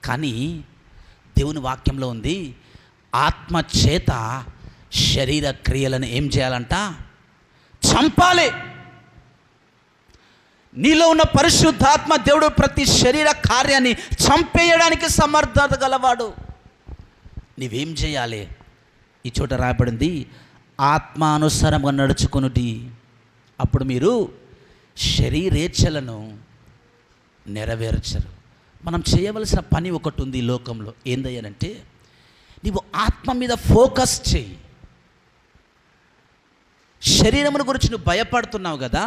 కానీ దేవుని వాక్యంలో ఉంది, ఆత్మ చేత శరీర క్రియలను ఏం చేయాలంట? చంపాలి. నీలో ఉన్న పరిశుద్ధాత్మ దేవుడు ప్రతి శరీర కార్యాన్ని చంపేయడానికి సమర్థత గలవాడు. నీవేం చేయాలి? ఈ చోట రాయబడింది, ఆత్మానుసారంగా నడుచుకొనుడి, అప్పుడు మీరు శరీరేచ్ఛలను నెరవేర్చరు. మనం చేయవలసిన పని ఒకటి ఉంది ఈ లోకంలో. ఏందయ్యానంటే, నీవు ఆత్మ మీద ఫోకస్ చేయి. శరీరమును గురించి నువ్వు భయపడుతున్నావు కదా,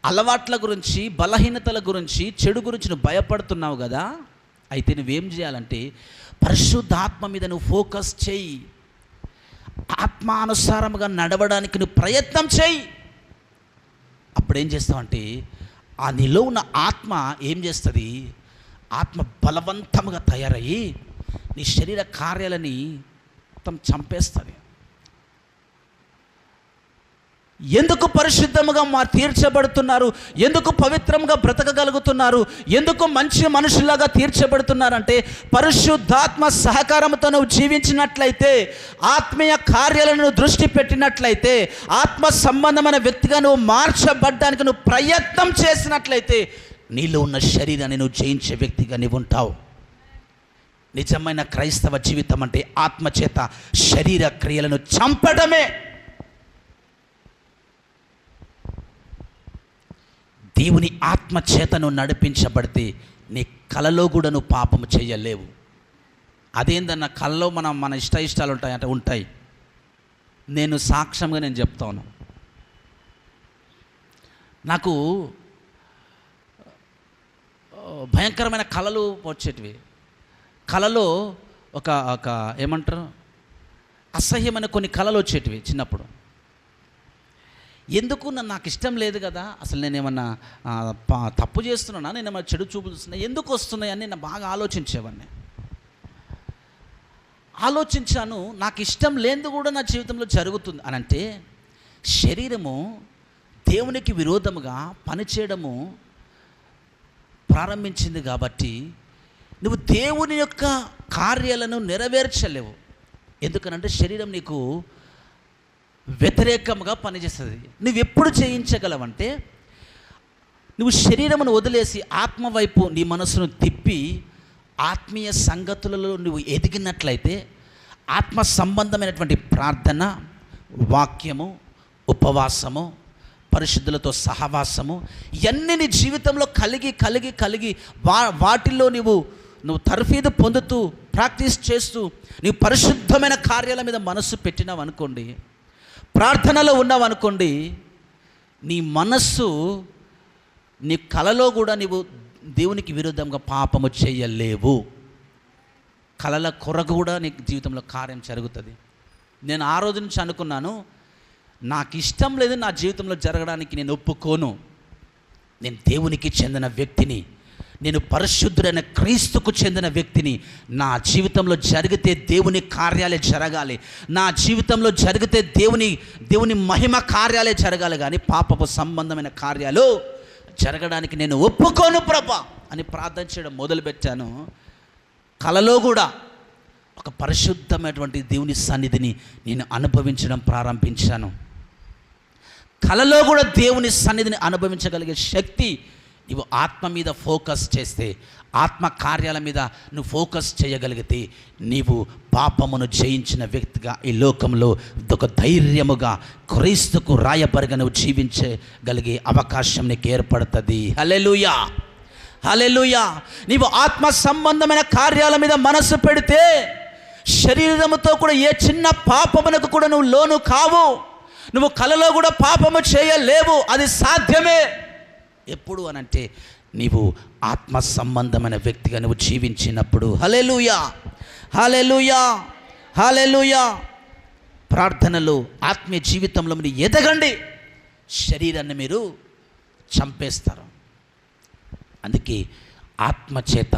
అలవాట్ల గురించి, బలహీనతల గురించి, చెడు గురించి నువ్వు భయపడుతున్నావు కదా. అయితే నువ్వేం చేయాలంటే, పరిశుద్ధాత్మ మీద నువ్వు ఫోకస్ చేయి. ఆత్మానుసారంగా నడవడానికి నువ్వు ప్రయత్నం చేయి. అప్పుడేం చేస్తావంటే, ఆ నీలో ఉన్న ఆత్మ ఏం చేస్తుంది? ఆత్మ బలవంతంగా తయారయ్యి నీ శరీర కార్యాలని మొత్తం చంపేస్తుంది. ఎందుకు పరిశుద్ధముగా తీర్చబడుతున్నారు? ఎందుకు పవిత్రంగా బ్రతకగలుగుతున్నారు? ఎందుకు మంచి మనుషులాగా తీర్చబడుతున్నారంటే, పరిశుద్ధాత్మ సహకారంతో నువ్వు జీవించినట్లయితే, ఆత్మీయ కార్యాలను దృష్టి పెట్టినట్లయితే, ఆత్మ సంబంధమైన వ్యక్తిగా నువ్వు మార్చబడ్డానికి నువ్వు ప్రయత్నం చేసినట్లయితే, నీలో ఉన్న శరీరాన్ని నువ్వు జయించే వ్యక్తిగా నీవు ఉంటావు. నిజమైన క్రైస్తవ జీవితం అంటే ఆత్మచేత శరీర క్రియలను చంపడమే. దేవుని ఆత్మ చేతను నడిపించబడితే నీ కలలో కూడా నువ్వు పాపము చేయలేవు. అదేందన్న, కలలో మన ఇష్టాలు ఉంటాయి అంటే ఉంటాయి. నేను సాక్ష్యంగా నేను చెప్తాను. నాకు భయంకరమైన కళలు వచ్చేటివి. కళలో ఒక ఏమంటారు, అసహ్యమైన కొన్ని కళలు వచ్చేటివి చిన్నప్పుడు. ఎందుకు నాకు ఇష్టం లేదు కదా, అసలు నేనేమన్నా తప్పు చేస్తున్నానా, నేనేమన్నా చెడు చూపులు చూస్తున్నా, ఎందుకు వస్తున్నాయి అని నేను బాగా ఆలోచించాను. నాకు ఇష్టం లేనిది కూడా నా జీవితంలో జరుగుతుంది అని అంటే, శరీరము దేవునికి విరోధముగా పనిచేయడము ప్రారంభించింది కాబట్టి నువ్వు దేవుని యొక్క కార్యాలను నెరవేర్చలేవు. ఎందుకనంటే శరీరం నీకు వ్యతిరేకంగా పనిచేస్తుంది. నువ్వు ఎప్పుడు చేయించగలవంటే, నువ్వు శరీరమును వదిలేసి ఆత్మ వైపు నీ మనసును తిప్పి ఆత్మీయ సంగతులలో నువ్వు ఎదిగినట్లయితే, ఆత్మ సంబంధమైనటువంటి ప్రార్థన, వాక్యము, ఉపవాసము, పరిశుద్ధులతో సహవాసము, ఇవన్నీ నీ జీవితంలో కలిగి వాటిల్లో నువ్వు తర్ఫీదు పొందుతూ ప్రాక్టీస్ చేస్తూ నీవు పరిశుద్ధమైన కార్యాల మీద మనస్సు పెట్టినావు అనుకోండి, ప్రార్థనలో ఉన్నావు అనుకోండి, నీ మనస్సు నీ కలలో కూడా నీవు దేవునికి విరుద్ధంగా పాపము చేయలేవు. కలల కొరకు కూడా నీ జీవితంలో కార్యం జరుగుతుంది. నేను ఆ రోజు నుంచి అనుకున్నాను, నాకు ఇష్టం లేదు నా జీవితంలో జరగడానికి, నేను ఒప్పుకోను. నేను దేవునికి చెందిన వ్యక్తిని, నేను పరిశుద్ధుడైన క్రీస్తుకు చెందిన వ్యక్తిని. నా జీవితంలో జరిగితే దేవుని కార్యాలే జరగాలి, నా జీవితంలో జరిగితే దేవుని మహిమ కార్యాలే జరగాలి, కానీ పాపపు సంబంధమైన కార్యాలు జరగడానికి నేను ఒప్పుకోను ప్రభా అని ప్రార్థన చేయడం మొదలుపెట్టాను. కలలో కూడా ఒక పరిశుద్ధమైనటువంటి దేవుని సన్నిధిని నేను అనుభవించడం ప్రారంభించాను. కలలో కూడా దేవుని సన్నిధిని అనుభవించగలిగే శక్తి నువ్వు ఆత్మ మీద ఫోకస్ చేస్తే, ఆత్మ కార్యాల మీద నువ్వు ఫోకస్ చేయగలిగితే, నీవు పాపమును జయించిన వ్యక్తిగా ఈ లోకంలో ఒక ధైర్యముగా క్రీస్తుకు రాయబరిగా నువ్వు జీవించగలిగే అవకాశం నీకు ఏర్పడుతుంది. హల్లెలూయా, హల్లెలూయా. నీవు ఆత్మ సంబంధమైన కార్యాల మీద మనసు పెడితే, శరీరముతో కూడా ఏ చిన్న పాపమునకు కూడా నువ్వు లోను కావు. నువ్వు కలలో కూడా పాపము చేయలేవు, అది సాధ్యమే. ఎప్పుడు అనంటే, నీవు ఆత్మ సంబంధమైన వ్యక్తిగా నువ్వు జీవించినప్పుడు. హల్లెలూయా, హల్లెలూయా, హల్లెలూయా. ప్రార్థనలు, ఆత్మీయ జీవితంలో మీరు ఎదగండి, శరీరాన్ని మీరు చంపేస్తారు. అందుకే ఆత్మచేత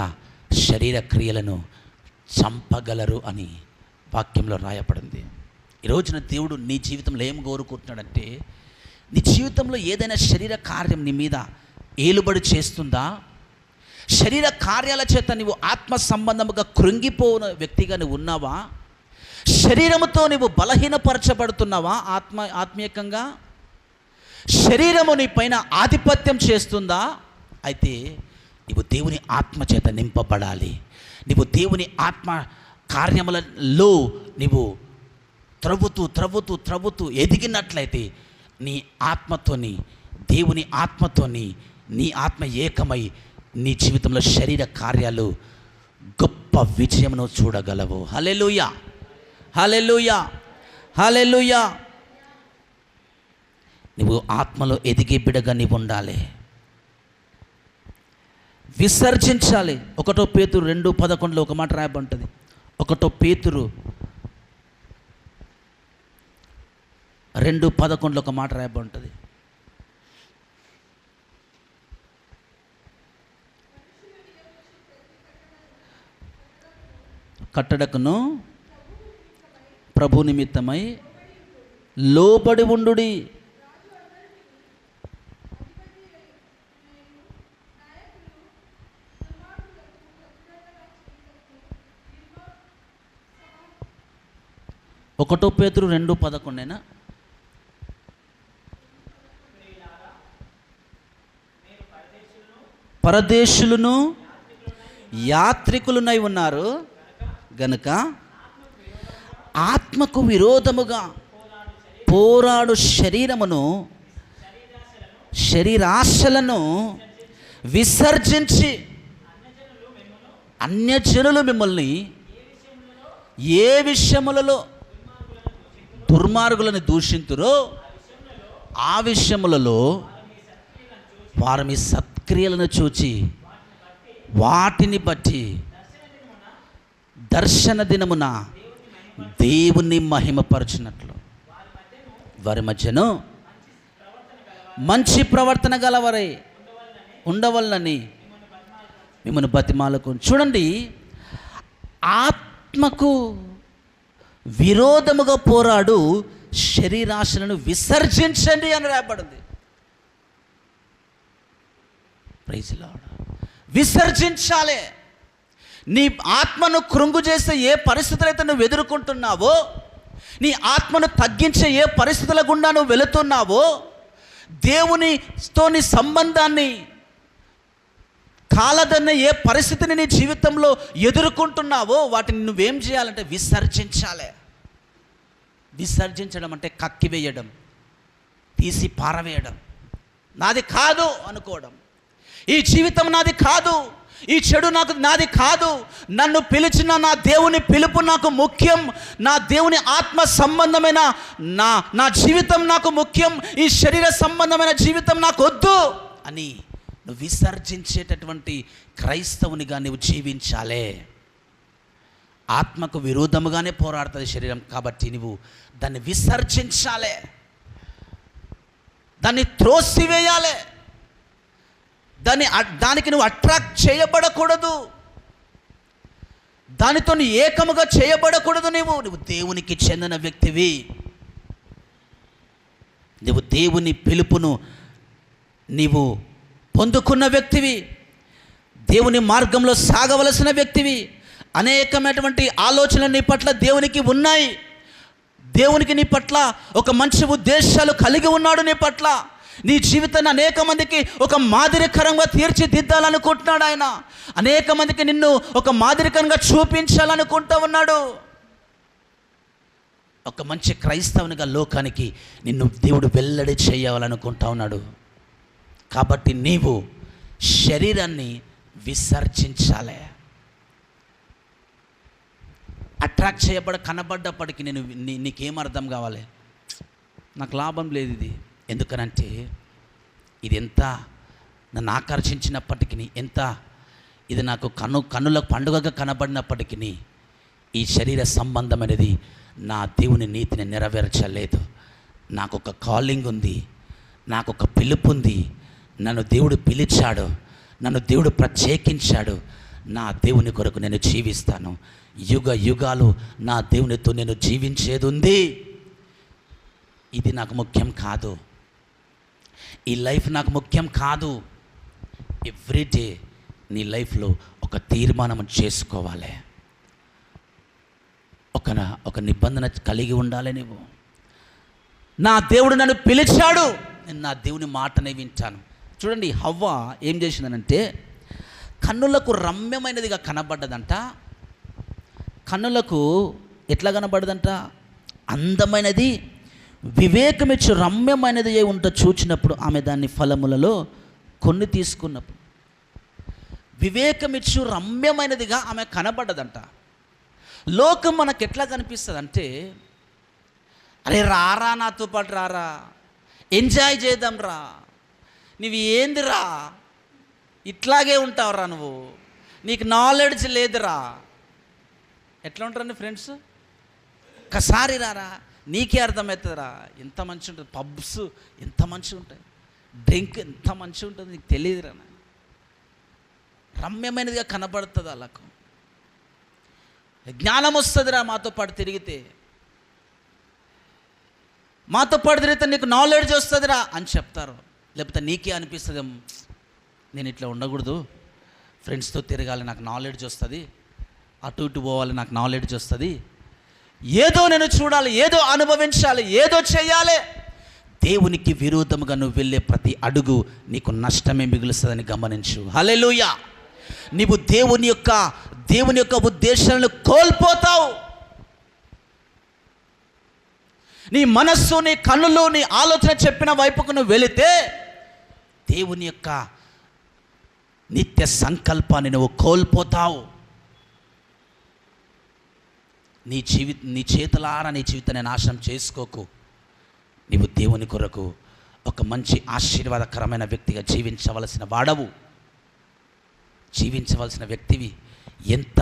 శరీర క్రియలను చంపగలరు అని వాక్యంలో రాయబడింది. ఈ రోజున దేవుడు నీ జీవితంలో ఏం కోరుకుంటున్నాడంటే, నీ జీవితంలో ఏదైనా శరీర కార్యం నీ మీద ఏలుబడి చేస్తుందా? శరీర కార్యాల చేత నీవు ఆత్మ సంబంధముగా కృంగిపోయిన వ్యక్తిగా నువ్వు ఉన్నావా? శరీరముతో నీవు బలహీనపరచబడుతున్నావా? ఆత్మీయంగా శరీరము నీ పైన ఆధిపత్యం చేస్తుందా? అయితే నీవు దేవుని ఆత్మ చేత నింపబడాలి. నీవు దేవుని ఆత్మ కార్యములలో నీవు త్రవ్వుతూ ఎదిగినట్లయితే నీ ఆత్మతోని, దేవుని ఆత్మతోని నీ ఆత్మ ఏకమై నీ జీవితంలో శరీర కార్యాలు గొప్ప విజయమును చూడగలవు. హల్లెలూయా, హల్లెలూయా, హల్లెలూయా. నువ్వు ఆత్మలో ఎదిగే బిడగా నీవు ఉండాలి. విసర్జించాలి. 1 పేతురు 2:11 ఒక మాట రాయబడి 1 పేతురు 2:11 ఒక మాట రాయబడి కట్టడకును ప్రభు నిమిత్తమై లోబడి ఉండుడి. ఒకటో పేతురు 2:11 పరదేశులను యాత్రికులునై ఉన్నారు గనుక ఆత్మకు విరోధముగా పోరాడు శరీరాశలను విసర్జించి అన్యజనులు మిమ్మల్ని ఏ విషయములలో దుర్మార్గులను దూషింతురో ఆ విషయములలో వారు మీ సత్క్రియలను చూచి వాటిని బట్టి దర్శన దినమున దేవుని మహిమపరచినట్లు వారి మధ్యను మంచి ప్రవర్తన గలవారై ఉండవలనని మిమ్మల్ని బతిమాలకు. చూడండి, ఆత్మకు విరోధముగా పోరాడు శరీరాశలను విసర్జించండి అని రాయబడింది. Praise Lord. విసర్జించాలి. నీ ఆత్మను కృంగు చేసే ఏ పరిస్థితులు అయితే నువ్వు ఎదుర్కొంటున్నావో, నీ ఆత్మను తగ్గించే ఏ పరిస్థితుల గుండా నువ్వు వెళుతున్నావో, దేవునితో నీ సంబంధాన్ని కాలదన్న ఏ పరిస్థితిని నీ జీవితంలో ఎదుర్కొంటున్నావో వాటిని నువ్వేం చేయాలంటే విసర్జించాలి. విసర్జించడం అంటే కక్కివేయడం, తీసి పారవేయడం, నాది కాదు అనుకోవడం. ఈ జీవితం నాది కాదు, ఈ చెడు నాది కాదు, నన్ను పిలిచిన నా దేవుని పిలుపు నాకు ముఖ్యం, నా దేవుని ఆత్మ సంబంధమైన నా జీవితం నాకు ముఖ్యం, ఈ శరీర సంబంధమైన జీవితం నాకు వద్దు అని నువ్వు విసర్జించేటటువంటి క్రైస్తవునిగా నువ్వు జీవించాలే. ఆత్మకు విరోధముగానే పోరాడుతుంది శరీరం, కాబట్టి నువ్వు దాన్ని విసర్జించాలే, దాన్ని త్రోసివేయాలి. దానికి నువ్వు అట్రాక్ట్ చేయబడకూడదు, దానితో ఏకముగా చేయబడకూడదు. నువ్వు దేవునికి చెందిన వ్యక్తివి, నువ్వు దేవుని పిలుపును నీవు పొందుకున్న వ్యక్తివి, దేవుని మార్గంలో సాగవలసిన వ్యక్తివి. అనేకమైనటువంటి ఆలోచనలు నీ పట్ల దేవునికి ఉన్నాయి. దేవునికి నీ పట్ల ఒక మంచి ఉద్దేశాలు కలిగి ఉన్నాడు. నీ పట్ల నీ జీవితాన్ని అనేక మందికి ఒక మాదిరికరంగా తీర్చిదిద్దాలనుకుంటున్నాడు ఆయన. అనేక మందికి నిన్ను ఒక మాదిరికరంగా చూపించాలనుకుంటూ ఉన్నాడు. ఒక మంచి క్రైస్తవునిగా లోకానికి నిన్ను దేవుడు వెల్లడి చేయాలనుకుంటా ఉన్నాడు. కాబట్టి నీవు శరీరాన్ని విసర్జించాలి. అట్రాక్ట్ కనబడ్డప్పటికీ నీకేం అర్థం కావాలి? నాకు లాభం లేదు ఇది. ఎందుకనంటే ఇది ఎంత నన్ను ఆకర్షించినప్పటికీ, ఎంత ఇది నాకు కన్నులకు పండుగగా కనబడినప్పటికీ, ఈ శరీర సంబంధం అనేది నా దేవుని నీతిని నెరవేర్చలేదు. నాకు ఒక కాలింగ్ ఉంది, నాకు ఒక పిలుపు ఉంది, నన్ను దేవుడు పిలిచాడు, నన్ను దేవుడు ప్రత్యేకించాడు. నా దేవుని కొరకు నేను జీవిస్తాను, యుగ యుగాలు నా దేవునితో నేను జీవించేది ఉంది. ఇది నాకు ముఖ్యం కాదు, ఈ లైఫ్ నాకు ముఖ్యం కాదు. ఎవ్రీడే నీ లైఫ్లో ఒక తీర్మానం చేసుకోవాలి. ఒక నిబంధన కలిగి ఉండాలి. నువ్వు నా దేవుడు నన్ను పిలిచాడు, నేను నా దేవుని మాటనే వింటాను. చూడండి, హవ్వ ఏం చేసిందనంటే కన్నులకు రమ్యమైనదిగా కనబడ్డదంట. కన్నులకు ఎట్లా కనబడ్డదంట? అందమైనది, వివేకమిచ్చు రమ్యమైనది ఉంట చూచినప్పుడు ఆమె దాన్ని ఫలములలో కొన్ని తీసుకున్నప్పుడు వివేకమిచ్చు రమ్యమైనదిగా ఆమె కనబడ్డదంట. లోకం మనకు ఎట్లా కనిపిస్తుంది అంటే, అరే రారా నాతో పాటు రారా, ఎంజాయ్ చేద్దాం రా, నువ్వు ఏందిరా ఇట్లాగే ఉంటావురా, నువ్వు నీకు నాలెడ్జ్ లేదురా. ఎట్లా ఉంటారండి ఫ్రెండ్స్? ఒక్కసారి రారా నీకే అర్థమవుతుందిరా, ఎంత మంచి ఉంటుంది, పబ్స్ ఎంత మంచిగా ఉంటాయి, డ్రింక్ ఎంత మంచిగా ఉంటుంది, నీకు తెలియదురా. రమ్యమైనదిగా కనబడుతుంది. వాళ్ళకు జ్ఞానం వస్తుందిరా మాతో పాటు తిరిగితే, మాతో పాటు తిరిగితే నీకు నాలెడ్జ్ వస్తుందిరా అని చెప్తారు. లేకపోతే నీకే అనిపిస్తుంది, నేను ఇట్లా ఉండకూడదు, ఫ్రెండ్స్తో తిరగాలి నాకు నాలెడ్జ్ వస్తుంది, అటు ఇటు పోవాలి నాకు నాలెడ్జ్ వస్తుంది, ఏదో నేను చూడాలి, ఏదో అనుభవించాలి, ఏదో చేయాలి. దేవునికి విరోధముగా నువ్వు వెళ్ళే ప్రతి అడుగు నీకు నష్టమే మిగులుస్తుందని గమనించు. హల్లెలూయా. నీవు దేవుని యొక్క ఉద్దేశాలను కోల్పోతావు. నీ మనస్సు, నీ కన్నులు, నీ ఆలోచన చెప్పిన వైపుకు నువ్వు వెళితే దేవుని యొక్క నిత్య సంకల్పాన్ని నువ్వు కోల్పోతావు. నీ చేతులారా నీ జీవితాన్ని నాశనం చేసుకోకు. నీవు దేవుని కొరకు ఒక మంచి ఆశీర్వాదకరమైన వ్యక్తిగా జీవించవలసిన వాడవు, జీవించవలసిన వ్యక్తివి. ఎంత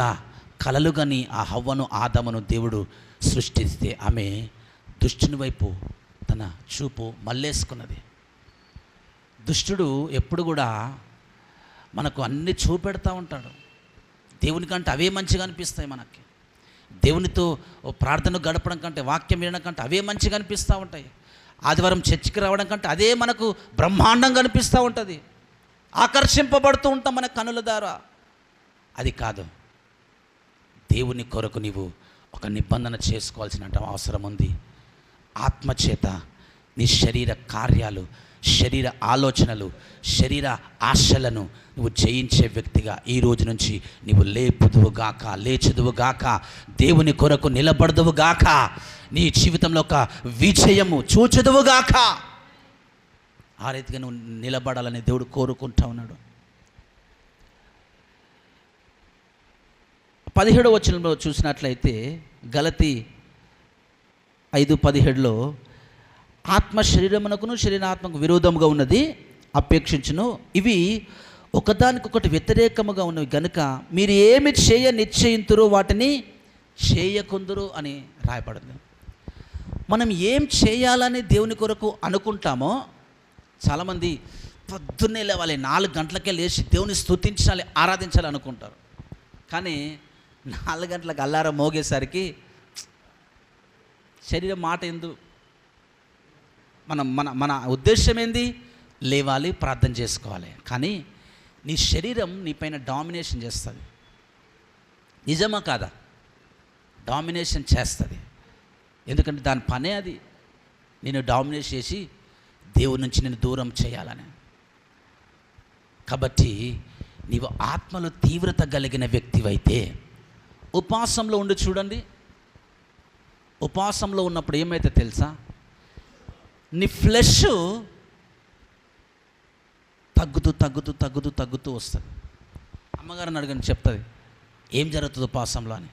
కలలుగని ఆ హవ్వను ఆదామును దేవుడు సృష్టిస్తే ఆమె దుష్టుని వైపు తన చూపు మళ్ళేసుకున్నది. దుష్టుడు ఎప్పుడు కూడా మనకు అన్ని చూపెడతా ఉంటాడు. దేవునికంటే అవే మంచిగా అనిపిస్తాయి మనకి. దేవునితో ప్రార్థన గడపడం కంటే, వాక్యం వినడం కంటే అవే మంచిగా అనిపిస్తూ ఉంటాయి. ఆదివారం చర్చికి రావడం కంటే అదే మనకు బ్రహ్మాండంగా అనిపిస్తూ ఉంటుంది. ఆకర్షింపబడుతూ ఉంటాం మన కనుల ద్వారా. అది కాదు, దేవుని కొరకు నీవు ఒక నిబంధన చేసుకోవాల్సిన అవసరం ఉంది. ఆత్మచేత నీ శరీర కార్యాలు, శరీర ఆలోచనలు, శరీర ఆశలను నువ్వు జయించే వ్యక్తిగా ఈ రోజు నుంచి నీవు లేపుదువుగాక, లేచుదువుగాక, దేవుని కొరకు నిలబడదువుగాక, నీ జీవితంలో ఒక విజయము చూచుదువుగాక. ఆ రీతిగా నువ్వు నిలబడాలని దేవుడు కోరుకుంటా ఉన్నాడు. 17వ వచనంలో చూసినట్లయితే గలతీ 5:17లో ఆత్మ శరీరమునకును శరీరాత్మకు విరోధముగా ఉన్నది అపేక్షించును, ఇవి ఒకదానికొకటి వ్యతిరేకముగా ఉన్నవి గనుక మీరు ఏమి చేయ నిశ్చయింతురో వాటిని చేయకుందురు అని రాయబడింది. మనం ఏం చేయాలని దేవుని కొరకు అనుకుంటామో, చాలామంది పొద్దున్నే లేవాలి, 4 గంటలకే లేచి దేవుని స్తుతించాలి, ఆరాధించాలి అనుకుంటారు. కానీ 4 గంటలకు అల్లారం మోగేసరికి శరీరం మాట ఎందు మన ఉద్దేశం ఏంది? లేవాలి, ప్రార్థన చేసుకోవాలి. కానీ నీ శరీరం నీపైన డామినేషన్ చేస్తుంది. నిజమా కాదా? డామినేషన్ చేస్తుంది. ఎందుకంటే దాని పనే అది, నేను డామినేట్ చేసి దేవుడి నుంచి నేను దూరం చేయాలని. కాబట్టి నీవు ఆత్మలో తీవ్రత కలిగిన వ్యక్తివైతే ఉపవాసంలో ఉండి చూడండి. ఉపవాసంలో ఉన్నప్పుడు ఏమైతే తెలుసా, నీ ఫ్లెష్ తగ్గుతూ వస్తుంది. అమ్మగారిని అడగని చెప్తుంది ఏం జరుగుతుంది ఉపవాసంలో అని.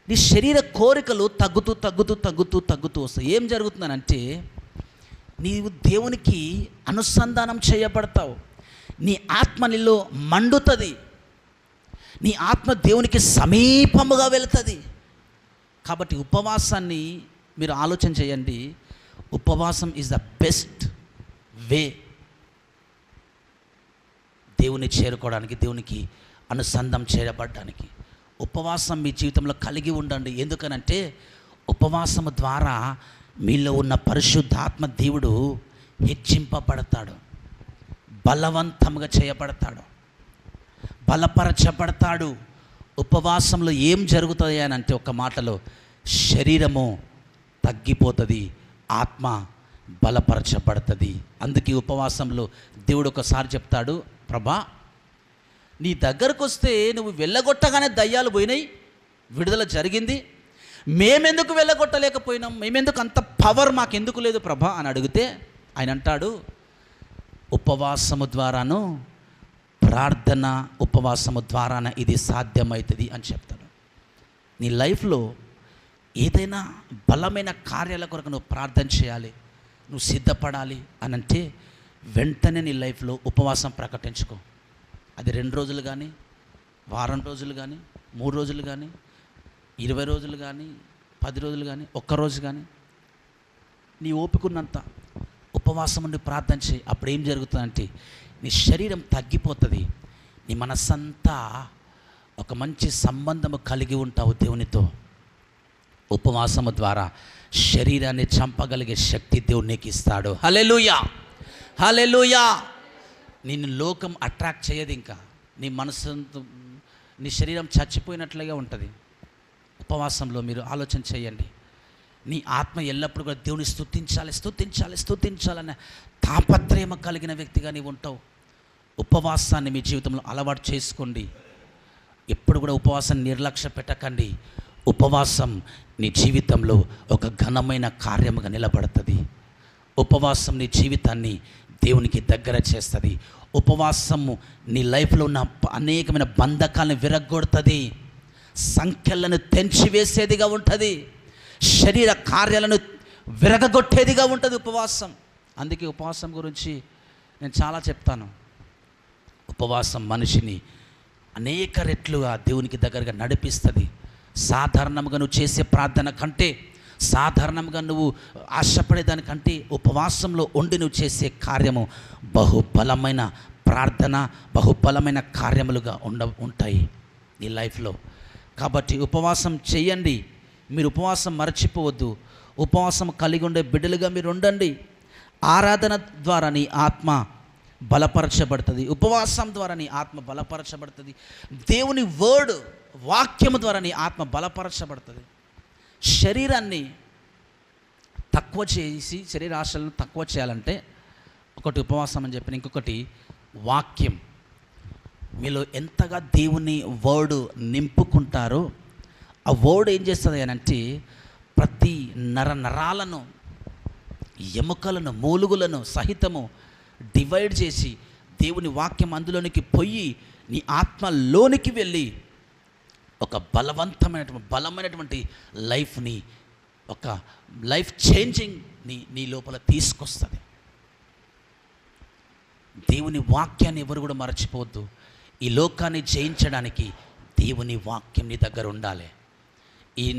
నీ శరీర కోరికలు తగ్గుతూ వస్తాయి. ఏం జరుగుతుందనంటే నీవు దేవునికి అనుసంధానం చేయబడతావు. నీ ఆత్మ నీలో మండుతుంది, నీ ఆత్మ దేవునికి సమీపముగా వెళుతుంది. కాబట్టి ఉపవాసాన్ని మీరు ఆలోచన చేయండి. ఉపవాసం ఈజ్ ద బెస్ట్ వే దేవుని చేరుకోవడానికి, దేవునికి అనుసంధానం చేయబడడానికి. ఉపవాసం మీ జీవితంలో కలిగి ఉండండి. ఎందుకనంటే ఉపవాసము ద్వారా మీలో ఉన్న పరిశుద్ధాత్మ దేవుడు హెచ్చింపబడతాడు, బలవంతంగా చేయబడతాడు. బలపరచబడతాడు. ఉపవాసంలో ఏం జరుగుతుంది అని అంటే ఒక మాటలో శరీరము తగ్గిపోతుంది, ఆత్మ బలపరచబడుతుంది. అందుకే ఉపవాసంలో దేవుడు ఒకసారి చెప్తాడు, ప్రభా నీ దగ్గరకు వస్తే నువ్వు వెళ్ళగొట్టగానే దయ్యాలు పోయినాయి, విడుదల జరిగింది, మేమెందుకు వెళ్ళగొట్టలేకపోయినాం, మేమెందుకు అంత పవర్ మాకెందుకు లేదు ప్రభా అని అడిగితే ఆయన అంటాడు, ఉపవాసము ద్వారాను ప్రార్థన ఉపవాసము ద్వారాన ఇది సాధ్యమవుతుంది అని చెప్తాడు. నీ లైఫ్లో ఏదైనా బలమైన కార్యాల కొరకు నువ్వు ప్రార్థన చేయాలి, నువ్వు సిద్ధపడాలి అని అంటే వెంటనే నీ లైఫ్లో ఉపవాసం ప్రకటించుకో. అది 2 రోజులు కానీ, వారం రోజులు కానీ, 3 రోజులు కానీ, 20 రోజులు కానీ, 10 రోజులు కానీ, ఒక్కరోజు కానీ, నీ ఓపికన్నంత ఉపవాసం ఉండి ప్రార్థన చేయి. అప్పుడు ఏం జరుగుతుందంటే నీ శరీరం తగ్గిపోతుంది, నీ మనస్సంతా ఒక మంచి సంబంధము కలిగి ఉంటావు దేవునితో. ఉపవాసము ద్వారా శరీరాన్ని చంపగలిగే శక్తి దేవుడు నీకు ఇస్తాడు. హల్లెలూయా, హల్లెలూయా. నిన్ను లోకం అట్రాక్ట్ చేయదు. ఇంకా నీ మనసు, నీ శరీరం చచ్చిపోయినట్లుగా ఉంటుంది. ఉపవాసంలో మీరు ఆలోచన చేయండి. నీ ఆత్మ ఎల్లప్పుడూ కూడా దేవుని స్తుతించాలి, స్తుతించాలి, స్తుతించాలనే తాపత్రయం కలిగిన వ్యక్తిగా నీవు ఉంటావు. ఉపవాసాన్ని మీ జీవితంలో అలవాటు చేసుకోండి. ఎప్పుడు కూడా ఉపవాసాన్ని నిర్లక్ష్య పెట్టకండి. ఉపవాసం నీ జీవితంలో ఒక ఘనమైన కార్యముగా నిలబడుతుంది. ఉపవాసం నీ జీవితాన్ని దేవునికి దగ్గర చేస్తుంది. ఉపవాసము నీ లైఫ్లో ఉన్న అనేకమైన బంధకాలను విరగ్గొడుతుంది, సంఖ్యలను తెంచివేసేదిగా ఉంటుంది, శరీర కార్యాలను విరగగొట్టేదిగా ఉంటుంది ఉపవాసం. అందుకే ఉపవాసం గురించి నేను చాలా చెప్తాను. ఉపవాసం మనిషిని అనేక రెట్లుగా దేవునికి దగ్గరగా నడిపిస్తుంది. సాధారణంగా నువ్వు చేసే ప్రార్థన కంటే, సాధారణంగా నువ్వు ఆశపడేదానికంటే ఉపవాసంలో ఉండి నువ్వు చేసే కార్యము బహుబలమైన ప్రార్థన, బహుబలమైన కార్యములుగా ఉంటాయి నీ లైఫ్లో. కాబట్టి ఉపవాసం చేయండి. మీరు ఉపవాసం మర్చిపోవద్దు. ఉపవాసం కలిగి ఉండే బిడ్డలుగా మీరు ఉండండి. ఆరాధన ద్వారా నీ ఆత్మ బలపరచబడుతుంది. ఉపవాసం ద్వారా నీ ఆత్మ బలపరచబడుతుంది. దేవుని వర్డ్, వాక్యము ద్వారా నీ ఆత్మ బలపరచబడుతుంది. శరీరాన్ని తక్కువ చేసి, శరీరాశలను తక్కువ చేయాలంటే ఒకటి ఉపవాసం అని చెప్పిన, ఇంకొకటి వాక్యం. మీలో ఎంతగా దేవుని వర్డ్ నింపుకుంటారో ఆ వర్డ్ ఏం చేస్తుంది అని అంటే ప్రతి నరాలను, ఎముకలను, మూలుగులను సహితము డివైడ్ చేసి దేవుని వాక్యం అందులోనికి పోయి నీ ఆత్మలోనికి వెళ్ళి ఒక బలమైనటువంటి లైఫ్ని, ఒక లైఫ్ చేంజింగ్ నీ లోపల తీసుకొస్తుంది. దేవుని వాక్యాన్ని ఎవరు కూడా మర్చిపోవద్దు. ఈ లోకాన్ని జయించడానికి దేవుని వాక్యం నీ దగ్గర ఉండాలి.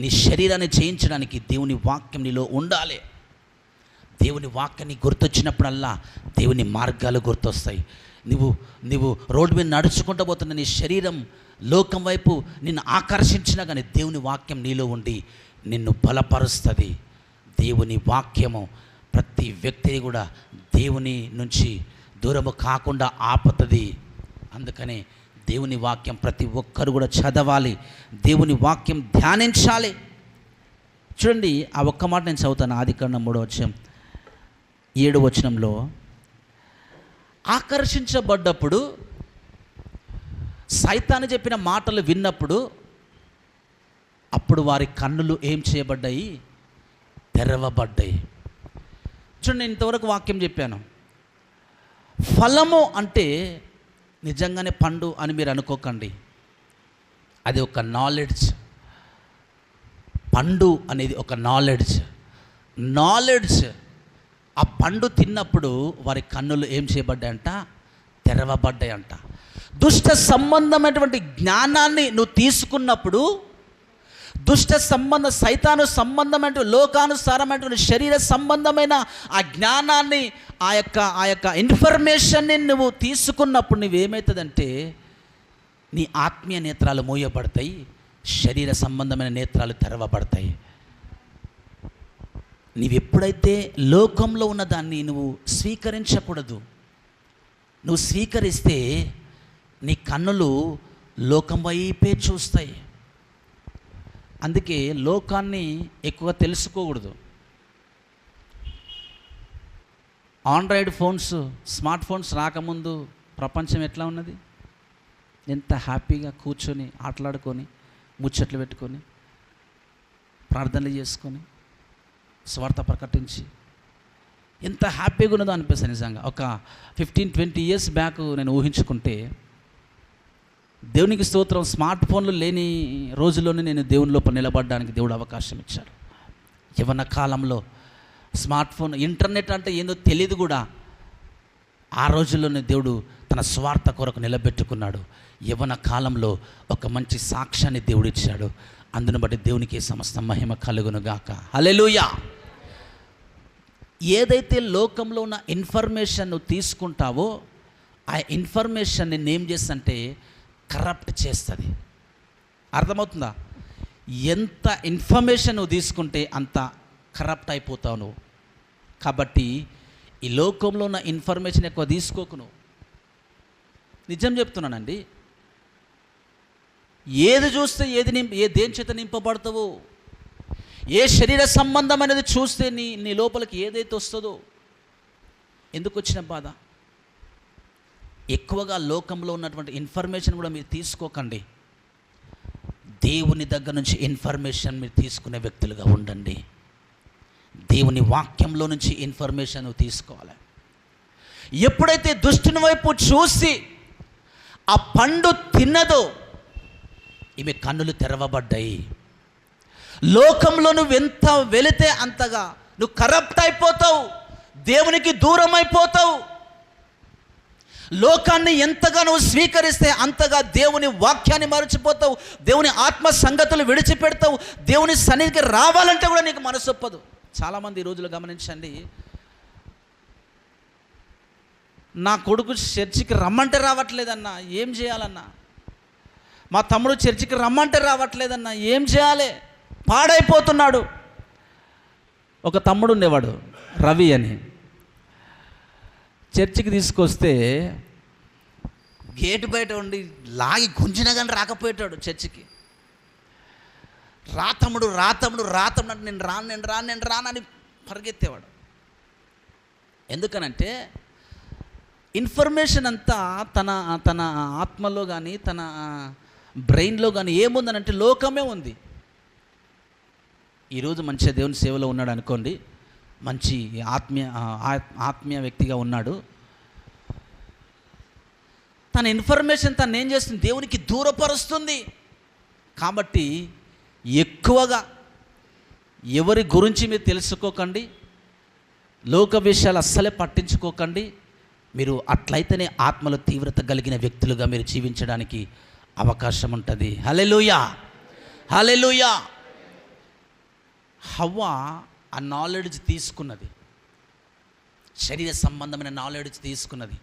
నీ శరీరాన్ని జయించడానికి దేవుని వాక్యం నీలో ఉండాలి. దేవుని వాక్యాన్ని గుర్తొచ్చినప్పుడల్లా దేవుని మార్గాలు గుర్తొస్తాయి. నువ్వు రోడ్డు మీద నడుచుకుంటూ పోతున్న నీ శరీరం లోకం వైపు నిన్ను ఆకర్షించినా కానీ దేవుని వాక్యం నీలో ఉండి నిన్ను బలపరుస్తుంది. దేవుని వాక్యము ప్రతి వ్యక్తిని కూడా దేవుని నుంచి దూరము కాకుండా ఆపుతుంది. అందుకనే దేవుని వాక్యం ప్రతి ఒక్కరు కూడా చదవాలి, దేవుని వాక్యం ధ్యానించాలి. చూడండి, ఆ ఒక్క మాట నేను చదువుతాను. ఆదికాండం 3:7 ఆకర్షించబడ్డప్పుడు, సైతాను చెప్పిన మాటలు విన్నప్పుడు, అప్పుడు వారి కన్నులు ఏం చేయబడ్డాయి? తెరవబడ్డాయి. చూడండి, నేను ఇంతవరకు వాక్యం చెప్పాను. ఫలము అంటే నిజంగానే పండు అని మీరు అనుకోకండి. అది ఒక నాలెడ్జ్. పండు అనేది ఒక నాలెడ్జ్. ఆ పండు తిన్నప్పుడు వారి కన్నులు ఏం చేయబడ్డాయంట? తెరవబడ్డాయంట. దుష్ట సంబంధమైనటువంటి జ్ఞానాన్ని నువ్వు తీసుకున్నప్పుడు, సైతాను సంబంధమైన, లోకానుసారమైనటువంటి శరీర సంబంధమైన ఆ జ్ఞానాన్ని, ఆ యొక్క ఇన్ఫర్మేషన్ని నువ్వు తీసుకున్నప్పుడు నువ్వేమవుతుందంటే నీ ఆత్మీయ నేత్రాలు మూయబడతాయి, శరీర సంబంధమైన నేత్రాలు తెరవబడతాయి. నీవెప్పుడైతే లోకంలో ఉన్నదాన్ని నువ్వు స్వీకరించకూడదు. నువ్వు స్వీకరిస్తే నీ కన్నులు లోకం వైపే చూస్తాయి. అందుకే లోకాన్ని ఎక్కువ తెలుసుకోకూడదు. ఆండ్రాయిడ్ ఫోన్స్, స్మార్ట్ ఫోన్స్ రాకముందు ప్రపంచం ఎట్లా ఉన్నది? ఎంత హ్యాపీగా కూర్చొని ఆటలాడుకొని ముచ్చట్లు పెట్టుకొని ప్రార్థనలు చేసుకొని స్వార్థ ప్రకటించి ఎంత హ్యాపీగా ఉన్నదో అనిపిస్తుంది. నిజంగా ఒక 15-20 ఇయర్స్ బ్యాక్ నేను ఊహించుకుంటే, దేవునికి స్తోత్రం, స్మార్ట్ ఫోన్లు లేని రోజుల్లోనే నేను దేవుని లోపల నిలబడడానికి దేవుడు అవకాశం ఇచ్చాడు. యవ్వన కాలంలో స్మార్ట్ ఫోన్, ఇంటర్నెట్ అంటే ఏందో తెలియదు కూడా. ఆ రోజుల్లోనే దేవుడు తన స్వార్థ కొరకు నిలబెట్టుకున్నాడు. యవ్వన కాలంలో ఒక మంచి సాక్ష్యాన్ని దేవుడు ఇచ్చాడు. అందును బట్టి దేవునికి సమస్త మహిమ కలుగును గాక. హల్లెలూయా. ఏదైతే లోకంలో ఉన్న ఇన్ఫర్మేషన్ నువ్వు తీసుకుంటావో ఆ ఇన్ఫర్మేషన్ నేను ఏం చేస్తుంటే కరప్ట్ చేస్తుంది. అర్థమవుతుందా? ఎంత ఇన్ఫర్మేషన్ నువ్వు తీసుకుంటే అంత కరప్ట్ అయిపోతావు నువ్వు. కాబట్టి ఈ లోకంలో ఉన్న ఇన్ఫర్మేషన్ ఎక్కువ తీసుకోకు నువ్వు. నిజం చెప్తున్నానండి. ఏది చూస్తే దేని చేత నింపబడతావో, ఏ శరీర సంబంధం అనేది చూస్తే నీ లోపలికి ఏదైతే వస్తుందో. ఎందుకు వచ్చిన బాధ? ఎక్కువగా లోకంలో ఉన్నటువంటి ఇన్ఫర్మేషన్ కూడా మీరు తీసుకోకండి. దేవుని దగ్గర నుంచి ఇన్ఫర్మేషన్ మీరు తీసుకునే వ్యక్తులుగా ఉండండి. దేవుని వాక్యంలో నుంచి ఇన్ఫర్మేషన్ తీసుకోవాలి. ఎప్పుడైతే దుష్టుని వైపు చూసి ఆ పండు తిన్నదో ఈమె కన్నులు తెరవబడ్డాయి. లోకంలో నువ్వు ఎంత వెళితే అంతగా నువ్వు కరప్ట్ అయిపోతావు, దేవునికి దూరం అయిపోతావు. లోకాన్ని ఎంతగా నువ్వు స్వీకరిస్తే అంతగా దేవుని వాక్యాన్ని మరచిపోతావు, దేవుని ఆత్మ సంగతులు విడిచిపెడతావు. దేవుని సన్నిధికి రావాలంటే కూడా నీకు మనసు ఒప్పదు. చాలామంది ఈ రోజులు గమనించండి, నా కొడుకు చర్చికి రమ్మంటే రావట్లేదన్నా, ఏం చేయాలన్నా? మా తమ్ముడు చర్చికి రమ్మంటే రావట్లేదన్నా, ఏం చేయాలి? పాడైపోతున్నాడు. ఒక తమ్ముడు ఉండేవాడు, రవి అని. చర్చికి తీసుకొస్తే గేటు బయట ఉండి లాగి గుంజినా కానీ రాకపోయేటాడు చర్చికి. రా తమ్ముడు అంటే నేను రానని పరిగెత్తేవాడు. ఎందుకనంటే ఇన్ఫర్మేషన్ అంతా తన ఆత్మలో కానీ తన బ్రెయిన్లో కానీ ఏముందనంటే లోకమే ఉంది. ఈరోజు మంచిగా దేవుని సేవలో ఉన్నాడు అనుకోండి, మంచి ఆత్మీయ వ్యక్తిగా ఉన్నాడు. తన ఇన్ఫర్మేషన్ తను ఏం చేస్తుంది? దేవునికి దూరపరుస్తుంది. కాబట్టి ఎక్కువగా ఎవరి గురించి మీరు తెలుసుకోకండి, లోక విషయాలు అస్సలే పట్టించుకోకండి. మీరు అట్లయితేనే ఆత్మలో తీవ్రత కలిగిన వ్యక్తులుగా మీరు జీవించడానికి అవకాశం ఉంటుంది. హల్లెలూయా, హల్లెలూయా. హవ్వ ఆ నాలెడ్జ్ తీసుకున్నది, శరీర సంబంధమైన నాలెడ్జ్ తీసుకున్నది,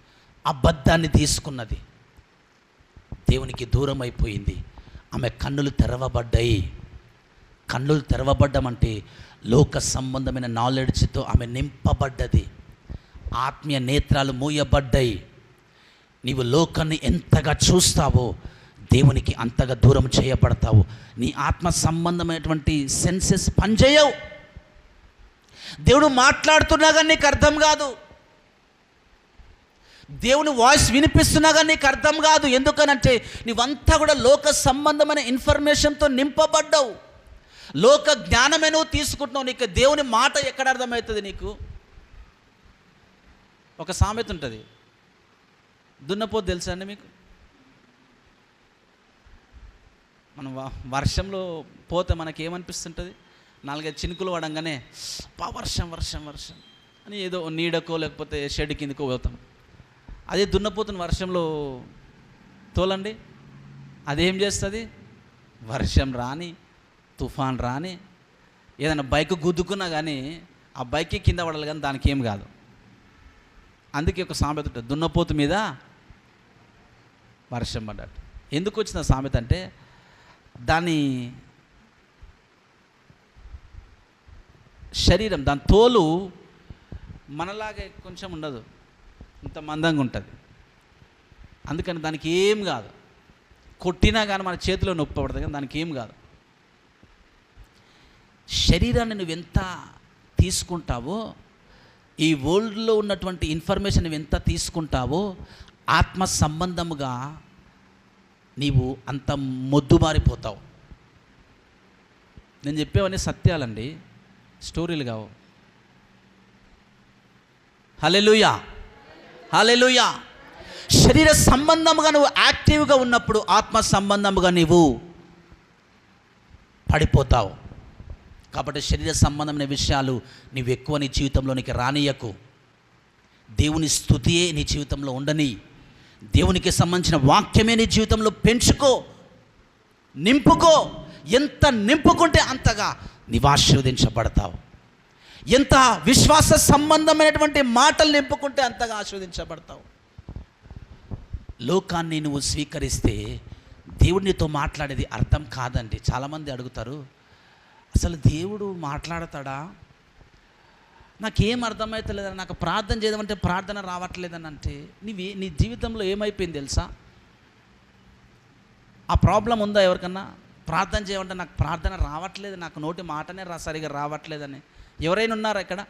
అబద్ధాన్ని తీసుకున్నది, దేవునికి దూరం అయిపోయింది. ఆమె కన్నులు తెరవబడ్డాయి. కన్నులు తెరవబడ్డమంటే లోక సంబంధమైన నాలెడ్జ్తో ఆమె నింపబడ్డది. ఆత్మీయ నేత్రాలు మూయబడ్డాయి. నీవు లోకాన్ని ఎంతగా చూస్తావో దేవునికి అంతగా దూరం చేయబడతావు. నీ ఆత్మ సంబంధమైనటువంటి సెన్సెస్ పనిచేయవు. దేవుడు మాట్లాడుతున్నా కానీ నీకు అర్థం కాదు, దేవుని వాయిస్ వినిపిస్తున్నా కానీ నీకు అర్థం కాదు. ఎందుకనంటే నీవంతా కూడా లోక సంబంధమైన ఇన్ఫర్మేషన్తో నింపబడ్డావు. లోక జ్ఞానమే నువ్వు తీసుకుంటున్నావు. నీకు దేవుని మాట ఎక్కడ అర్థమవుతుంది? నీకు ఒక సామెత ఉంటుంది, దున్నపోతు తెలుసా అండి మీకు? మనం వర్షంలో పోతే మనకేమనిపిస్తుంటుంది? 4-5 చినుకులు పడంగానే వర్షం వర్షం వర్షం అని ఏదో నీడకో లేకపోతే షెడ్ కిందకో పోతాం. అదే దున్నపోతున్న వర్షంలో తోలండి, అదేం చేస్తుంది? వర్షం రాని, తుఫాన్ రాని, ఏదైనా బైక్ గుద్దుకున్నా కానీ ఆ బైక్ కింద పడాలి కానీ దానికి ఏం కాదు. అందుకే ఒక సామెత ఉంటుంది, దున్నపోతు మీద వర్షం పడ్డట్టు. ఎందుకు వచ్చిన సామెత అంటే దాని శరీరం, దాని తోలు మనలాగే కొంచెం ఉండదు, ఇంత మందంగా ఉంటుంది. అందుకని దానికి ఏం కాదు. కొట్టినా కానీ మన చేతిలో నొప్పి పడుతుంది, కానీ దానికి ఏం కాదు. శరీరాన్ని నువ్వెంత తీసుకుంటావో, ఈ వరల్డ్లో ఉన్నటువంటి ఇన్ఫర్మేషన్ నువ్వు ఎంత తీసుకుంటావో, ఆత్మ సంబంధముగా నీవు అంత మొద్దుబారిపోతావు. నేను చెప్పేవన్నీ సత్యాలండి, స్టోరీలు కావు. హల్లెలూయా, హల్లెలూయా. శరీర సంబంధముగా నువ్వు యాక్టివ్గా ఉన్నప్పుడు ఆత్మ సంబంధముగా నీవు పడిపోతావు. కాబట్టి శరీర సంబంధమైన విషయాలు నీవు ఎక్కువ నీ జీవితంలోనికి రానియకు. దేవుని స్తుతియే నీ జీవితంలో ఉండని, దేవునికి సంబంధించిన వాక్యమే నీ జీవితంలో పెంచుకో, నింపుకో. ఎంత నింపుకుంటే అంతగా నీవు ఆశీర్వదించబడతావు. ఎంత విశ్వాస సంబంధమైనటువంటి మాటలు నింపుకుంటే అంతగా ఆశీర్వదించబడతావు. లోకాన్ని నువ్వు స్వీకరిస్తే దేవుడినితో మాట్లాడేది అర్థం కాదండి. చాలామంది అడుగుతారు, అసలు దేవుడు మాట్లాడతాడా, నాకేం అర్థమవుతలేదని, నాకు ప్రార్థన చేయమంటే ప్రార్థన రావట్లేదని. అంటే నీ జీవితంలో ఏమైపోయింది తెలుసా? ఆ ప్రాబ్లం ఉందా ఎవరికన్నా? ప్రార్థన చేయమంటే నాకు ప్రార్థన రావట్లేదు, నాకు నోటి మాటనే సరిగా రావట్లేదని ఎవరైనా ఉన్నారా ఇక్కడ?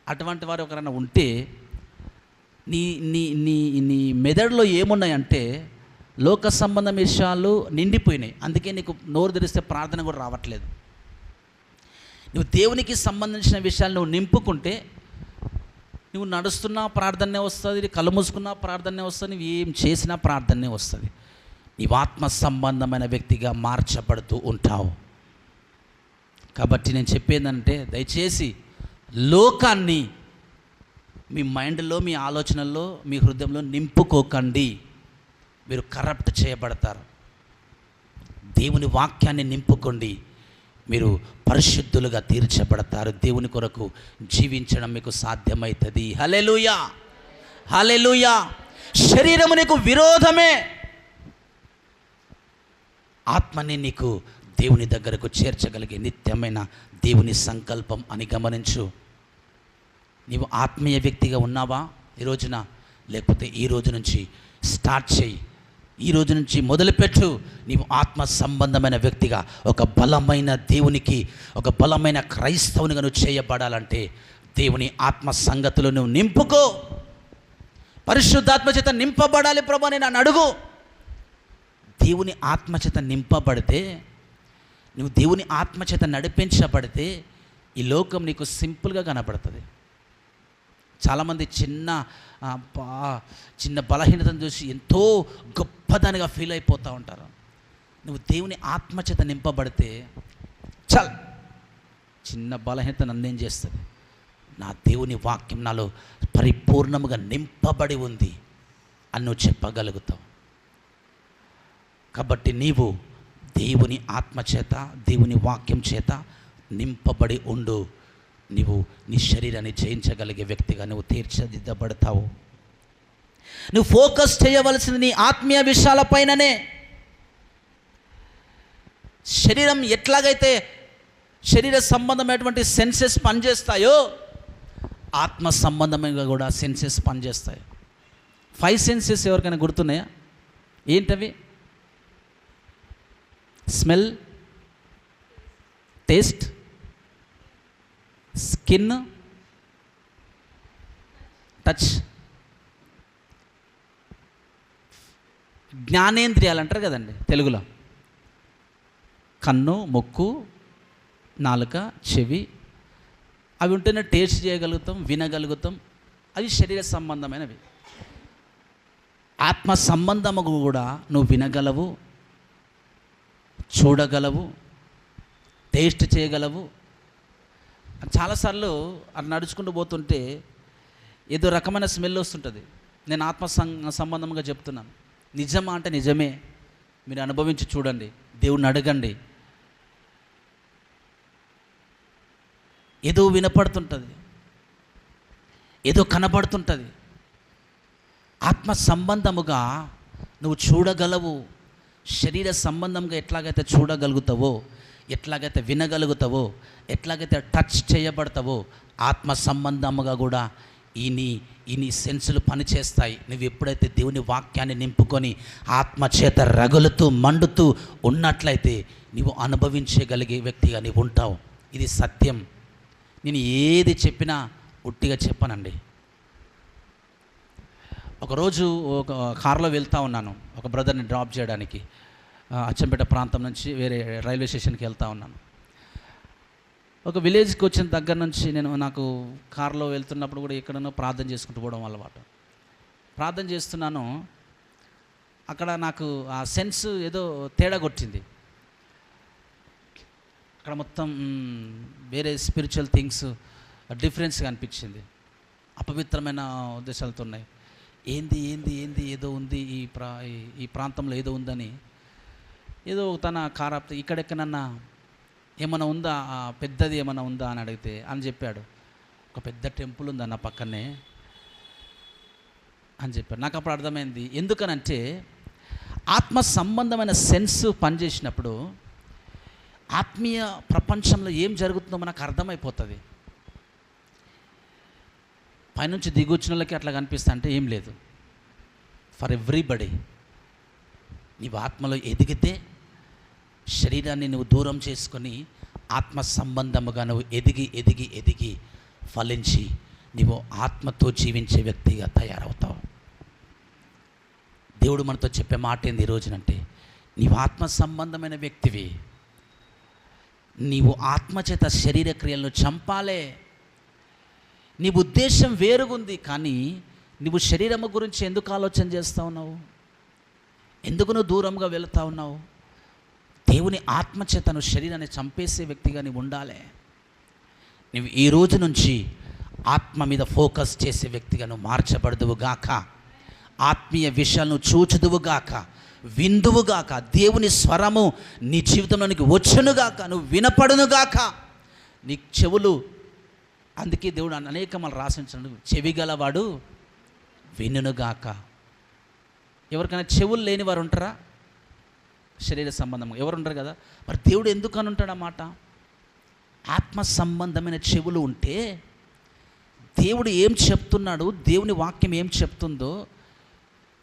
అటువంటి వారు ఎవరైనా ఉంటే నీ నీ నీ నీ మెదడులో ఏమున్నాయంటే లోక సంబంధం విషయాలు నిండిపోయినాయి. అందుకే నీకు నోరు తెరిస్తే ప్రార్థన కూడా రావట్లేదు. నువ్వు దేవునికి సంబంధించిన విషయాలు నువ్వు నింపుకుంటే నువ్వు నడుస్తున్నా ప్రార్థనే వస్తుంది, కళ్ళు మూసుకున్నా ప్రార్థనే వస్తుంది, నువ్వు ఏం చేసినా ప్రార్థనే వస్తుంది. నీవు ఆత్మ సంబంధమైన వ్యక్తిగా మార్చబడుతూ ఉంటావు. కాబట్టి నేను చెప్పేదంటే, దయచేసి లోకాన్ని మీ మైండ్లో, మీ ఆలోచనల్లో, మీ హృదయంలో నింపుకోకండి. మీరు కరప్ట్ చేయబడతారు. దేవుని వాక్యాన్ని నింపుకోండి, మీరు పరిశుద్ధులుగా తీర్చబడతారు. దేవుని కొరకు జీవించడం మీకు సాధ్యమవుతుంది. హల్లెలూయా, హల్లెలూయా. శరీరము నీకు విరోధమే, ఆత్మని నీకు దేవుని దగ్గరకు చేర్చగలిగే నిత్యమైన దేవుని సంకల్పం అని గమనించు. నీవు ఆత్మీయ వ్యక్తిగా ఉన్నావా ఈ రోజున? లేకపోతే ఈ రోజు నుంచి స్టార్ట్ చేయి, ఈ రోజు నుంచి మొదలుపెట్టు. నీవు ఆత్మ సంబంధమైన వ్యక్తిగా, ఒక బలమైన దేవునికి, ఒక బలమైన క్రైస్తవునిగా నువ్వు చేయబడాలంటే దేవుని ఆత్మ సంగతులు నువ్వు నింపుకో. పరిశుద్ధాత్మ చేత నింపబడాలి ప్రభు అని నన్ను అడుగు. దేవుని ఆత్మచేత నింపబడితే, నువ్వు దేవుని ఆత్మచేత నడిపించబడితే ఈ లోకం నీకు సింపుల్గా కనపడుతుంది. చాలామంది చిన్న బలహీనతను చూసి ఎంతో గొప్పదానిగా ఫీల్ అయిపోతూ ఉంటారు. నువ్వు దేవుని ఆత్మచేత నింపబడితే చల్, చిన్న బలహీనత నన్నేం చేస్తుంది, నా దేవుని వాక్యం నాలో పరిపూర్ణముగా నింపబడి ఉంది అని నువ్వు చెప్పగలుగుతావు. కాబట్టి నీవు దేవుని ఆత్మచేత, దేవుని వాక్యం చేత నింపబడి ఉండు. నీవు నీ శరీరాన్ని జయించగలిగే వ్యక్తిగా నువ్వు తీర్చిదిద్దబడతావు. నువ్వు ఫోకస్ చేయవలసింది నీ ఆత్మీయ విషయాలపైననే. శరీరం ఎట్లాగైతే శరీర సంబంధమైనటువంటి సెన్సెస్ పనిచేస్తాయో, ఆత్మ సంబంధంగా కూడా సెన్సెస్ పనిచేస్తాయి. 5 సెన్సెస్ ఎవరికైనా గుర్తున్నాయా? ఏంటవి? Smell, taste, skin, touch. జ్ఞానేంద్రియాలు అంటారు కదండి తెలుగులో. కన్ను, ముక్కు, నాలుక, చెవి, అవి ఉంటేనే టేస్ట్ చేయగలుగుతాం, వినగలుగుతాం. అవి శరీర సంబంధమైనవి. ఆత్మ సంబంధము కూడా నువ్వు వినగలవు, చూడగలవు, టేస్ట్ చేయగలవు. చాలాసార్లు అది నడుచుకుంటూ పోతుంటే ఏదో రకమైన స్మెల్ వస్తుంటుంది. నేను ఆత్మ సంబంధంగా చెప్తున్నాను. నిజమా అంటే నిజమే. మీరు అనుభవించి చూడండి, దేవుణ్ణి అడగండి. ఏదో వినపడుతుంటుంది, ఏదో కనబడుతుంటుంది. ఆత్మ సంబంధముగా నువ్వు చూడగలవు. శరీర సంబంధంగా ఎట్లాగైతే చూడగలుగుతావో, ఎట్లాగైతే వినగలుగుతావో, ఎట్లాగైతే టచ్ చేయబడతావో, ఆత్మ సంబంధముగా కూడా ఈ నీ సెన్సులు పనిచేస్తాయి. నువ్వు ఎప్పుడైతే దేవుని వాక్యాన్ని నింపుకొని ఆత్మచేత రగులుతూ మండుతూ ఉన్నట్లయితే నీవు అనుభవించగలిగే వ్యక్తిగా నీవు ఉంటావు. ఇది సత్యం. నేను ఏది చెప్పినా ఉట్టిగా చెప్పనండి. ఒకరోజు ఒక కారులో వెళ్తూ ఉన్నాను, ఒక బ్రదర్ని డ్రాప్ చేయడానికి. అచ్చంపేట ప్రాంతం నుంచి వేరే రైల్వే స్టేషన్కి వెళ్తూ ఉన్నాను. ఒక విలేజ్కి వచ్చిన దగ్గర నుంచి నాకు కారులో వెళ్తున్నప్పుడు కూడా ఎక్కడనో ప్రార్థన చేసుకుంటూ పోవడం అలవాటు. ప్రార్థన చేస్తున్నాను, అక్కడ నాకు ఆ సెన్స్ ఏదో తేడా కొట్టింది. అక్కడ మొత్తం వేరే స్పిరిచువల్ థింగ్స్ డిఫరెన్స్గా అనిపించింది. అపవిత్రమైన ఉద్దేశాలతో ఉన్నాయి. ఏంది ఏంది ఏంది ఏదో ఉంది ఈ ప్రాంతంలో ఏదో ఉందని, ఏదో తన కారాప్త ఇక్కడెక్కడన్నా ఏమైనా ఉందా, పెద్దది ఏమైనా ఉందా అని అడిగితే అని చెప్పాడు, ఒక పెద్ద టెంపుల్ ఉందన్న పక్కనే అని చెప్పాడు. నాకు అప్పుడు అర్థమైంది. ఎందుకనంటే ఆత్మ సంబంధమైన సెన్స్ పనిచేసినప్పుడు ఆత్మీయ ప్రపంచంలో ఏం జరుగుతుందో మనకు అర్థమైపోతుంది. పైనుంచి దిగొచ్చిన వాళ్ళకి అట్లా కనిపిస్తా అంటే ఏం లేదు. ఫర్ ఎవ్రీబడి నీవు ఆత్మలో ఎదిగితే శరీరాన్ని నువ్వు దూరం చేసుకొని ఆత్మ సంబంధముగా నువ్వు ఎదిగి ఎదిగి ఎదిగి ఫలించి నీవు ఆత్మతో జీవించే వ్యక్తిగా తయారవుతావు. దేవుడు మనతో చెప్పే మాట ఏంది ఈరోజునంటే, నీవు ఆత్మ సంబంధమైన వ్యక్తివి. నీవు ఆత్మచేత శరీర క్రియలను చంపాలే. నీ ఉద్దేశం వేరుగుంది, కానీ నువ్వు శరీరము గురించి ఎందుకు ఆలోచన చేస్తూ ఉన్నావు? ఎందుకు నువ్వు దూరంగా వెళుతూ ఉన్నావు? దేవుని ఆత్మచేత నువ్వు శరీరాన్ని చంపేసే వ్యక్తిగా నువ్వు ఉండాలి. నువ్వు ఈ రోజు నుంచి ఆత్మ మీద ఫోకస్ చేసే వ్యక్తిగా నువ్వు మార్చబడదువుగాక. ఆత్మీయ విషయాలను చూచుదువుగాక, విందువుగాక. దేవుని స్వరము నీ జీవితంలోనికి వచ్చునుగాక, నువ్వు వినపడునుగాక. నీ చెవులు, అందుకే దేవుడు అనేక మనం రాసించాడు, చెవి గలవాడు వినుగాక. ఎవరికైనా చెవులు లేని వారు ఉంటారా? శరీర సంబంధం ఎవరు ఉంటారు కదా. మరి దేవుడు ఎందుకు అని ఉంటాడు అన్నమాట? ఆత్మ సంబంధమైన చెవులు ఉంటే దేవుడు ఏం చెప్తున్నాడు, దేవుని వాక్యం ఏం చెప్తుందో,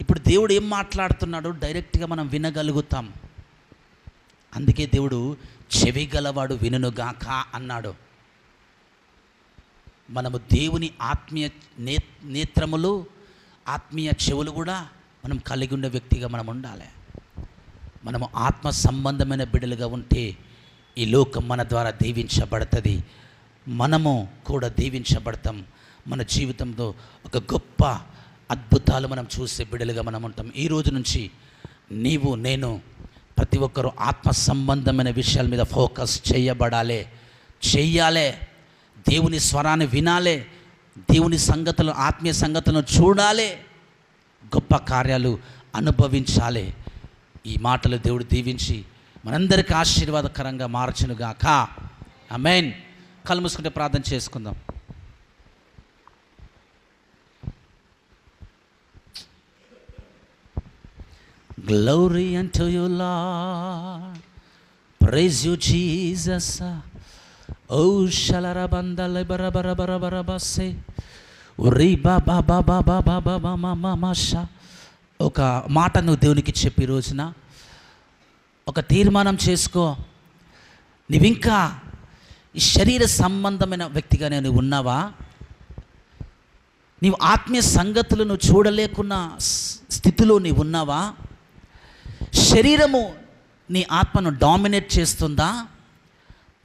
ఇప్పుడు దేవుడు ఏం మాట్లాడుతున్నాడు డైరెక్ట్గా మనం వినగలుగుతాం. అందుకే దేవుడు చెవి గలవాడు వినుగాక అన్నాడు. మనము దేవుని ఆత్మీయ నేత్రములు, ఆత్మీయ చెవులు కూడా మనం కలిగి ఉండే వ్యక్తిగా మనం ఉండాలి. మనము ఆత్మ సంబంధమైన బిడ్డలుగా ఉంటే ఈ లోకం మన ద్వారా దీవించబడుతుంది, మనము కూడా దీవించబడతాం. మన జీవితంలో ఒక గొప్ప అద్భుతాలు మనం చూసే బిడ్డలుగా మనం ఉంటాం. ఈ రోజు నుంచి నీవు, నేను, ప్రతి ఒక్కరూ ఆత్మ సంబంధమైన విషయాల మీద ఫోకస్ చెయ్యాలి. దేవుని స్వరాన్ని వినాలి, దేవుని సంగతులు, ఆత్మీయ సంగతులను చూడాలి, గొప్ప కార్యాలు అనుభవించాలి. ఈ మాటలు దేవుడు దీవించి మనందరికీ ఆశీర్వాదకరంగా మార్చునుగాక. ఆమేన్. కళ్ళు మూసుకుంటే ప్రార్థన చేసుకుందాం. Glory unto you, Lord. Praise you, Jesus. Oh, shalarabandale barabarabarabase. Uri baba baba baba baba mama masha. ఒక మాట నువ్వు దేవునికి చెప్పి రోజున ఒక తీర్మానం చేసుకో. నువ్వింకా ఈ శరీర సంబంధమైన వ్యక్తిగానే నువ్వు ఉన్నావా? నీవు ఆత్మీయ సంగతులను చూడలేకున్న స్థితిలో నీవు ఉన్నావా? శరీరము నీ ఆత్మను డామినేట్ చేస్తుందా?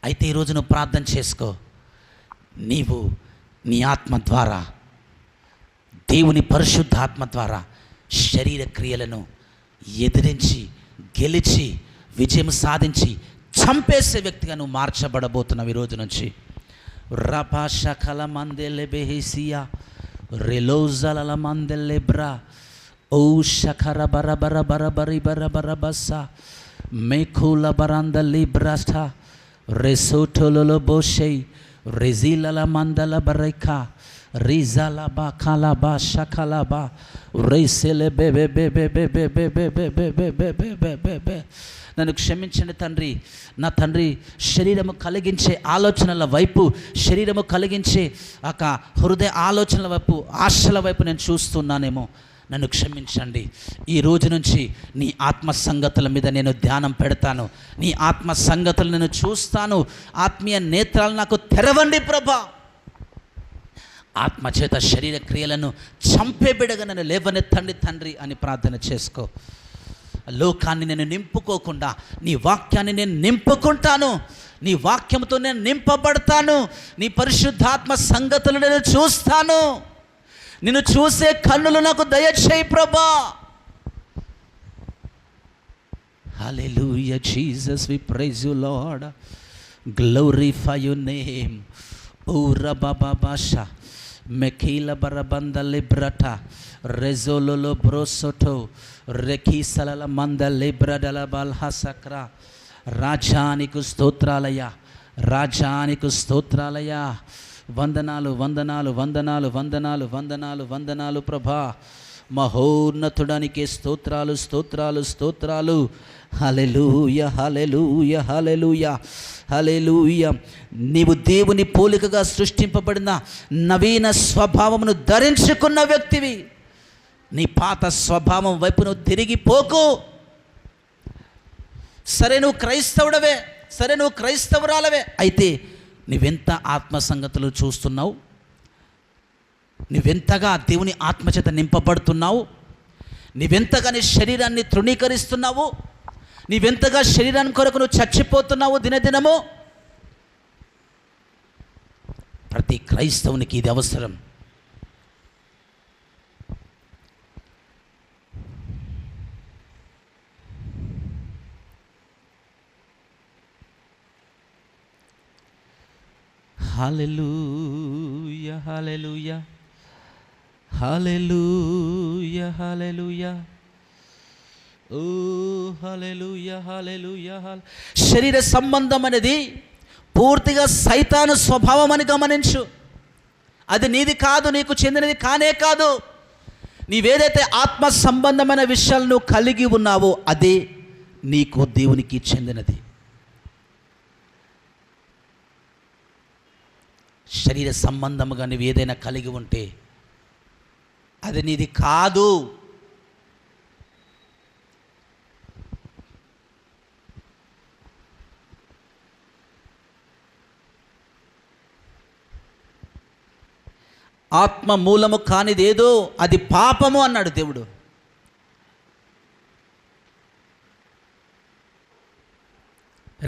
అయితే ఈరోజు నువ్వు ప్రార్థన చేసుకో. నీవు నీ ఆత్మ ద్వారా, దేవుని పరిశుద్ధాత్మ ద్వారా శరీర క్రియలను ఎదిరించి, గెలిచి, విజయం సాధించి చంపేసే వ్యక్తిగా నువ్వు మార్చబడబోతున్నావు ఈ రోజు నుంచి. రపాషకల మందెలె బెహేసియా రెలోజల మందెలె బ్రా ఓ షఖర బర బర బర బరి బర బర బస్సా మేఖూల బరందలి బ్రాస్టా రెసోటోలో బోషై రెజీలల మందల బరైకా రీజాలబా కలబా షకలబా రైసెలే బే బే బే బే బే బే బే బే బే బే బే బే బే బే బే బే. నన్ను క్షమించండి తండ్రి. నా తండ్రి, శరీరము కలిగించే ఆలోచనల వైపు, శరీరము కలిగించే హృదయ ఆలోచనల వైపు, ఆశల వైపు నేను చూస్తున్నానేమో. నన్ను క్షమించండి. ఈ రోజు నుంచి నీ ఆత్మ సంగతుల మీద నేను ధ్యానం పెడతాను. నీ ఆత్మ సంగతులు నేను చూస్తాను. ఆత్మీయ నేత్రాలు నాకు తెరవండి ప్రభా. ఆత్మచేత శరీర క్రియలను చంపే బిడగా నన్ను లేవనెత్తండి తండ్రి అని ప్రార్థన చేసుకో. లోకాన్ని నేను నింపుకోకుండా నీ వాక్యాన్ని నేను నింపుకుంటాను. నీ వాక్యంతో నేను నింపబడతాను. నీ పరిశుద్ధాత్మ సంగతులు నేను చూస్తాను. నిన్ను చూసే కన్నులు నాకు దయచేయి ప్రభా. Hallelujah Jesus, we praise you Lord, glorify your name. Oh రబాబాషా మెకీల బరబంద లిబ్రట రెజోలో బ్రోసోటో రెకీసల మంద లిబ్రడల బల్హసక్ర. రాజానికి స్తోత్రాలయ, రాజానికి స్తోత్రాలయ. వందనాలు వందనాలు వందనాలు వందనాలు వందనాలు వందనాలు ప్రభా. మహోన్నతుడానికి స్తోత్రాలు స్తోత్రాలు స్తోత్రాలు. హల్లెలూయా హల్లెలూయా హల్లెలూయా హల్లెలూయా. నీవు దేవుని పోలికగా సృష్టింపబడిన నవీన స్వభావమును ధరించుకున్న వ్యక్తివి. నీ పాత స్వభావం వైపు నువ్వు తిరిగిపోకు. సరే నువ్వు క్రైస్తవుడవే, సరే నువ్వు క్రైస్తవురాలవే, అయితే నువ్వెంత ఆత్మ సంగతులు చూస్తున్నావు? నువ్వెంతగా దేవుని ఆత్మచేత నింపబడుతున్నావు? నువ్వెంతగా నీ శరీరాన్ని తృణీకరిస్తున్నావు? నీవెంతగా శరీరాన్ని కొరకు నువ్వు చచ్చిపోతున్నావు దినదినము? ప్రతి క్రైస్తవునికి ఇది అవసరం. హల్లెలూయా హల్లెలూయా హల్లెలూయా హల్లెలూయా. ఓ హల్లెలూయా హల్లెలూయా. శరీర సంబంధం అనేది పూర్తిగా సైతాను స్వభావం అని గమనించు. అది నీది కాదు, నీకు చెందినది కానే కాదు. నీవేదైతే ఆత్మ సంబంధమైన విషయాలు నువ్వు కలిగి ఉన్నావో అదే నీకు దేవునికి చెందినది. శరీర సంబంధముగా నువ్వు ఏదైనా కలిగి ఉంటే అది నీది కాదు. ఆత్మ మూలము కానిదేదో అది పాపము అన్నాడు దేవుడు.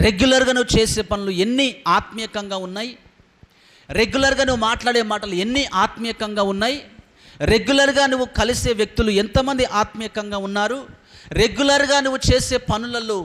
రెగ్యులర్గా నువ్వు చేసే పనులు ఎన్ని ఆత్మీయంగా ఉన్నాయి? రెగ్యులర్గా నువ్వు మాట్లాడే మాటలు ఎన్ని ఆత్మీయంగా ఉన్నాయి? రెగ్యులర్గా నువ్వు కలిసే వ్యక్తులు ఎంతమంది ఆత్మీయంగా ఉన్నారు? రెగ్యులర్గా నువ్వు చేసే పనులలో